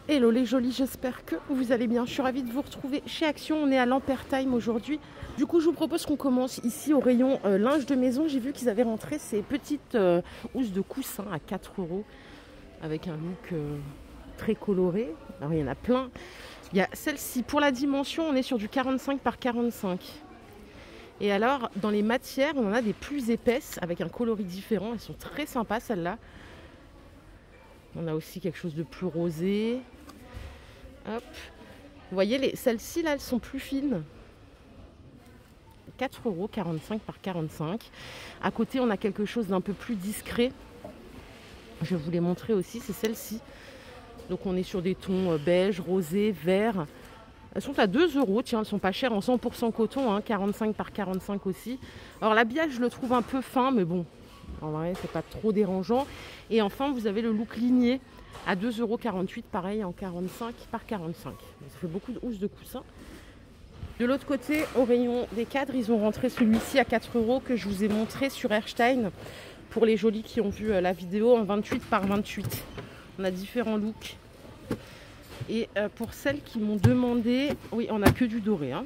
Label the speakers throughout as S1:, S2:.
S1: Hello les jolis, j'espère que vous allez bien. Je suis ravie de vous retrouver chez Action. On est à l'Ampertime aujourd'hui. Du coup, je vous propose qu'on commence ici au rayon linge de maison. J'ai vu qu'ils avaient rentré ces petites housses de coussin à 4 € avec un look très coloré. Alors, il y en a plein. Il y a celle-ci. Pour la dimension, on est sur du 45 par 45. Et alors, dans les matières, on en a des plus épaisses avec un coloris différent. Elles sont très sympas, celles-là. On a aussi quelque chose de plus rosé. Hop. Vous voyez, celles-ci, là, elles sont plus fines. 4 € 45 par 45. À côté, on a quelque chose d'un peu plus discret. Je vais vous les montrer aussi, c'est celle-ci. Donc, on est sur des tons beige, rosé, vert. Elles sont à 2 €. Tiens, elles sont pas chères en 100% coton, hein, 45 par 45 aussi. Alors, l'habillage, je le trouve un peu fin, mais bon, en vrai, c'est pas trop dérangeant. Et enfin, vous avez le look ligné à 2,48 €, pareil en 45 par 45. Ça fait beaucoup de housses de coussins. De l'autre côté, au rayon des cadres, ils ont rentré celui-ci à 4 € que je vous ai montré sur Erstein. Pour les jolis qui ont vu la vidéo en 28 par 28. On a différents looks. Et pour celles qui m'ont demandé, oui, on n'a que du doré. Hein.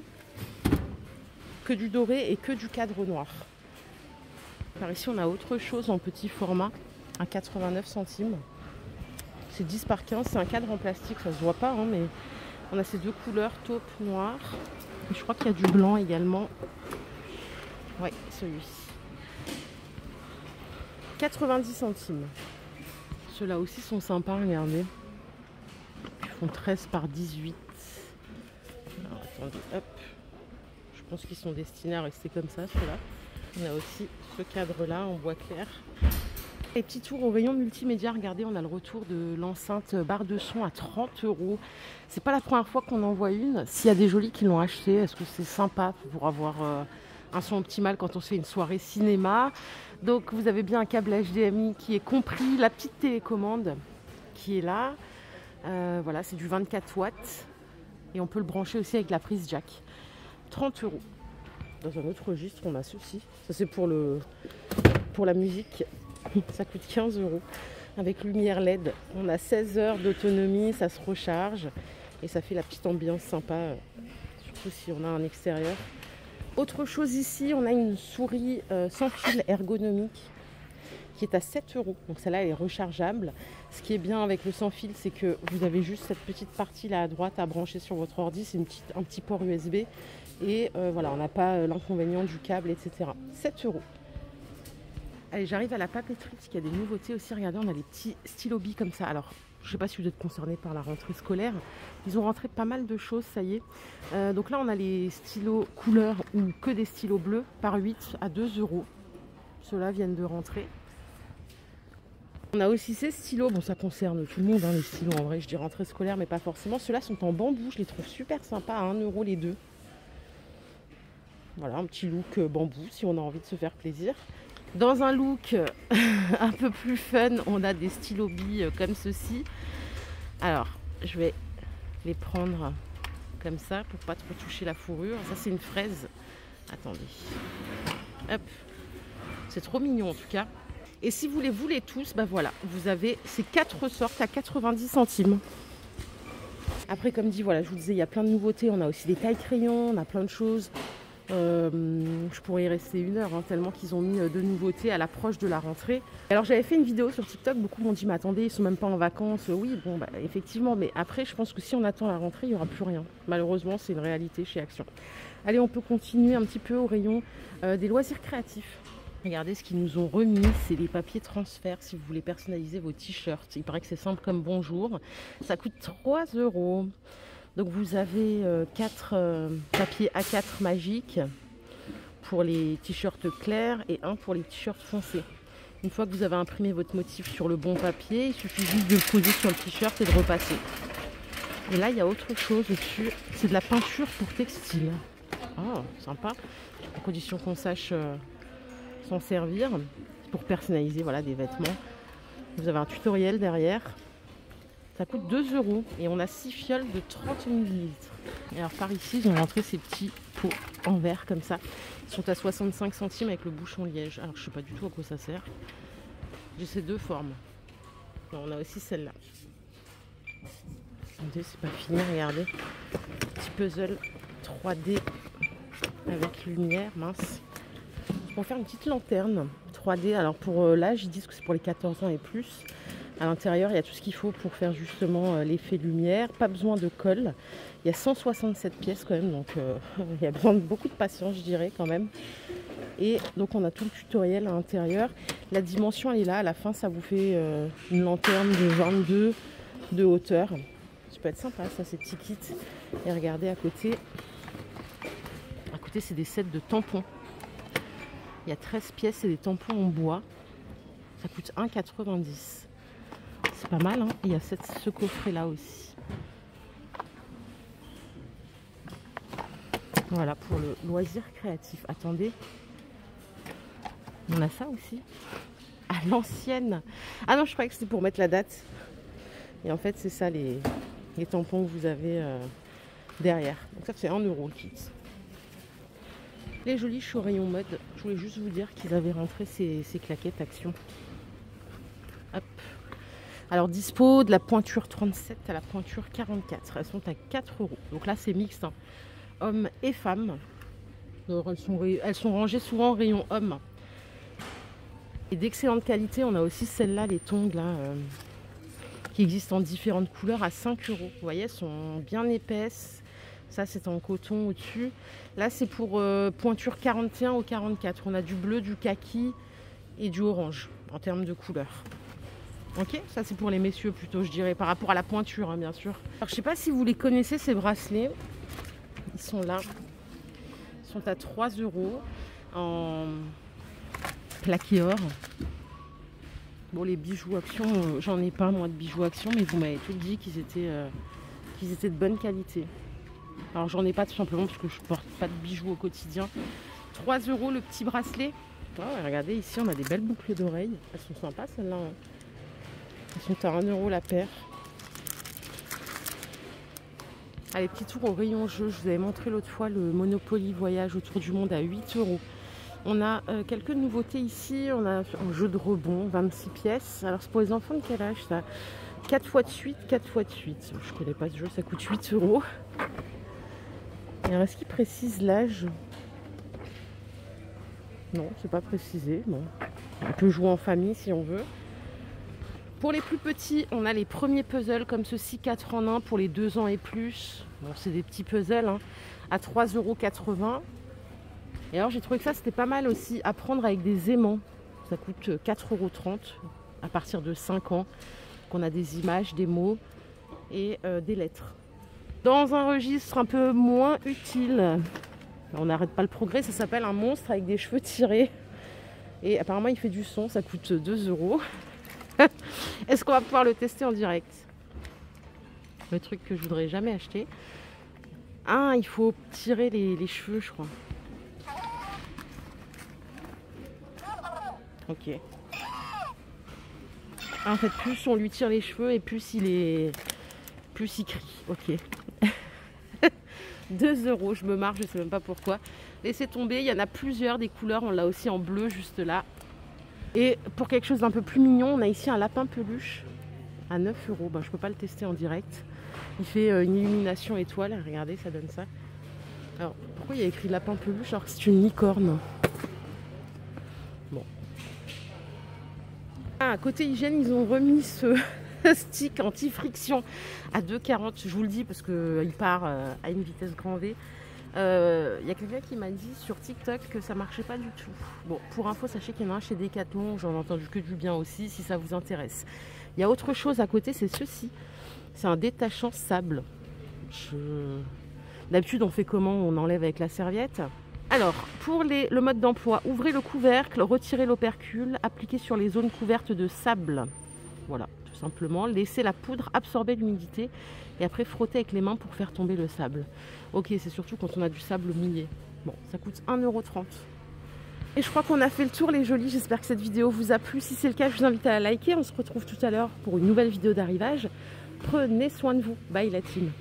S1: Que du doré et que du cadre noir. Par ici, on a autre chose en petit format à 89 centimes. C'est 10 par 15, c'est un cadre en plastique, ça se voit pas, hein, mais on a ces deux couleurs, taupe, noir. Et je crois qu'il y a du blanc également. Ouais, celui-ci. 90 centimes. Ceux-là aussi sont sympas, regardez. Ils font 13 par 18. Alors, attendez, hop. Je pense qu'ils sont destinés à rester comme ça, ceux-là. On a aussi ce cadre-là en bois clair. Les petits tours au rayon multimédia, regardez, on a le retour de l'enceinte barre de son à 30 €. C'est pas la première fois qu'on en voit une. S'il y a des jolis qui l'ont acheté, est-ce que c'est sympa pour avoir un son optimal quand on se fait une soirée cinéma. Donc vous avez bien un câble HDMI qui est compris, la petite télécommande qui est là. Voilà, c'est du 24 watts et on peut le brancher aussi avec la prise jack. 30 €. Dans un autre registre, on a ceci. Ça c'est pour la musique. Ça coûte 15 € avec lumière LED. On a 16 heures d'autonomie, ça se recharge et ça fait la petite ambiance sympa, surtout si on a un extérieur. Autre chose ici, on a une souris sans fil ergonomique qui est à 7 €. Donc celle-là, elle est rechargeable. Ce qui est bien avec le sans fil, c'est que vous avez juste cette petite partie là à droite à brancher sur votre ordi. C'est un petit port USB. Et voilà, on n'a pas l'inconvénient du câble, etc. 7 €. Allez, j'arrive à la papeterie parce qu'il y a des nouveautés aussi. Regardez, on a des petits stylos billes comme ça. Alors, je ne sais pas si vous êtes concernés par la rentrée scolaire. Ils ont rentré pas mal de choses, ça y est. Donc là, on a les stylos couleur ou que des stylos bleus par 8 à 2 €. Ceux-là viennent de rentrer. On a aussi ces stylos. Bon, ça concerne tout le monde, hein, les stylos. En vrai, je dis rentrée scolaire, mais pas forcément. Ceux-là sont en bambou. Je les trouve super sympas à 1 € les deux. Voilà, un petit look bambou si on a envie de se faire plaisir. Dans un look un peu plus fun, on a des stylos billes comme ceci. Alors, je vais les prendre comme ça pour pas trop toucher la fourrure. Ça, c'est une fraise. Attendez. Hop. C'est trop mignon en tout cas. Et si vous les voulez tous, bah voilà, vous avez ces 4 sortes à 90 centimes. Après, comme dit, voilà, je vous disais, il y a plein de nouveautés. On a aussi des tailles crayons, on a plein de choses. Je pourrais y rester 1 heure, hein, tellement qu'ils ont mis de nouveautés à l'approche de la rentrée. Alors j'avais fait une vidéo sur TikTok, beaucoup m'ont dit mais attendez, ils sont même pas en vacances. Oui, bon bah effectivement, mais après je pense que si on attend la rentrée, il n'y aura plus rien. Malheureusement, c'est une réalité chez Action. Allez, on peut continuer un petit peu au rayon des loisirs créatifs. Regardez ce qu'ils nous ont remis, c'est les papiers transfert si vous voulez personnaliser vos t-shirts. Il paraît que c'est simple comme bonjour. Ça coûte 3 €. Donc vous avez 4 papiers A4 magiques pour les t-shirts clairs et un pour les t-shirts foncés. Une fois que vous avez imprimé votre motif sur le bon papier, il suffit juste de le poser sur le t-shirt et de repasser. Et là, il y a autre chose dessus, c'est de la peinture pour textile. Oh, sympa. À condition qu'on sache s'en servir pour personnaliser voilà, des vêtements. Vous avez un tutoriel derrière. Ça coûte 2 € et on a 6 fioles de 30 ml. Et alors par ici, ils ont rentré ces petits pots en verre comme ça. Ils sont à 65 centimes avec le bouchon liège. Alors je sais pas du tout à quoi ça sert. J'ai ces deux formes. Alors, on a aussi celle-là. attendez, c'est pas fini, regardez. Petit puzzle 3D avec lumière, mince. Pour faire une petite lanterne 3D. Alors pour l'âge, ils disent que c'est pour les 14 ans et plus. À l'intérieur, il y a tout ce qu'il faut pour faire justement l'effet lumière. Pas besoin de colle. Il y a 167 pièces quand même, donc il y a besoin de beaucoup de patience, je dirais quand même. Et donc on a tout le tutoriel à l'intérieur. La dimension, elle est là. À la fin, ça vous fait une lanterne de 22 de hauteur. Ça peut être sympa, ça, ces petits kits. Et regardez à côté. À côté, c'est des sets de tampons. Il y a 13 pièces et des tampons en bois. Ça coûte 1,90 €. C'est pas mal, hein. Et il y a ce coffret-là aussi. Voilà, pour le loisir créatif. Attendez. On a ça aussi. À l'ancienne. Ah non, je croyais que c'était pour mettre la date. Et en fait, c'est ça, les tampons que vous avez derrière. Donc ça fait 1 € le kit. Les jolis choux rayon mode. Je voulais juste vous dire qu'ils avaient rentré ces claquettes Action. Hop. Alors dispo de la pointure 37 à la pointure 44. Elles sont à 4 €. Donc là c'est mixte, hein. Hommes et femmes. Alors, elles sont rangées souvent en rayon hommes. Et d'excellente qualité. On a aussi celles-là, les tongs là, qui existent en différentes couleurs à 5 €. Vous voyez, elles sont bien épaisses. Ça, c'est en coton au-dessus. Là, c'est pour pointure 41 au 44. On a du bleu, du kaki et du orange en termes de couleur. Ok, ça, c'est pour les messieurs plutôt, je dirais, par rapport à la pointure, hein, bien sûr. Alors, je ne sais pas si vous les connaissez, ces bracelets. Ils sont là. Ils sont à 3 € en plaqué or. Bon, les bijoux Action, j'en ai pas, moi, de bijoux Action, mais vous m'avez tout dit qu'ils étaient de bonne qualité. Alors j'en ai pas tout simplement parce que je porte pas de bijoux au quotidien. 3 € le petit bracelet. Oh, regardez ici on a des belles boucles d'oreilles. Elles sont sympas celles-là, hein. Elles sont à 1 € la paire. Allez, petit tour au rayon jeu. Je vous avais montré l'autre fois le Monopoly voyage autour du monde à 8 €. On a quelques nouveautés ici. On a un jeu de rebond, 26 pièces. Alors c'est pour les enfants de quel âge ça? 4 fois de suite, 4 fois de suite. Je connais pas ce jeu, ça coûte 8 €. Et alors, est-ce qu'il précise l'âge? Non, c'est pas précisé. Bon. On peut jouer en famille si on veut. Pour les plus petits, on a les premiers puzzles comme ceci, 4 en 1 pour les 2 ans et plus. Bon, c'est des petits puzzles, hein, à 3,80 €. Et alors, j'ai trouvé que ça, c'était pas mal aussi à prendre avec des aimants. Ça coûte 4,30 € à partir de 5 ans. On a des images, des mots et des lettres. Dans un registre un peu moins utile, on n'arrête pas le progrès, ça s'appelle un monstre avec des cheveux tirés. Et apparemment il fait du son, ça coûte 2 €. Est-ce qu'on va pouvoir le tester en direct? Le truc que je voudrais jamais acheter. Ah, il faut tirer les cheveux, je crois. Ok. En fait, plus on lui tire les cheveux et plus il crie. Ok. 2 €, je me marre, je sais même pas pourquoi. Laissez tomber, il y en a plusieurs des couleurs. On l'a aussi en bleu juste là. Et pour quelque chose d'un peu plus mignon, on a ici un lapin peluche à 9 €. Ben, je peux pas le tester en direct. Il fait une illumination étoile. Regardez, ça donne ça. Alors, pourquoi il y a écrit lapin peluche alors que c'est une licorne? Bon. Ah, côté hygiène, ils ont remis ce stick anti-friction à 2,40 €. Je vous le dis parce qu'il part à une vitesse grand V. Il y a quelqu'un qui m'a dit sur TikTok que ça marchait pas du tout. Bon, pour info, sachez qu'il y en a un chez Decathlon. J'en ai entendu que du bien aussi, si ça vous intéresse. Il y a autre chose à côté, c'est ceci. C'est un détachant sable. D'habitude, on fait comment? On enlève avec la serviette. Alors, pour le mode d'emploi, ouvrez le couvercle, retirez l'opercule, appliquez sur les zones couvertes de sable. Voilà, tout simplement. Laissez la poudre absorber l'humidité et après frotter avec les mains pour faire tomber le sable. Ok, c'est surtout quand on a du sable mouillé. Bon, ça coûte 1,30 €. Et je crois qu'on a fait le tour, les jolis. J'espère que cette vidéo vous a plu. Si c'est le cas, je vous invite à la liker. On se retrouve tout à l'heure pour une nouvelle vidéo d'arrivage. Prenez soin de vous. Bye la team.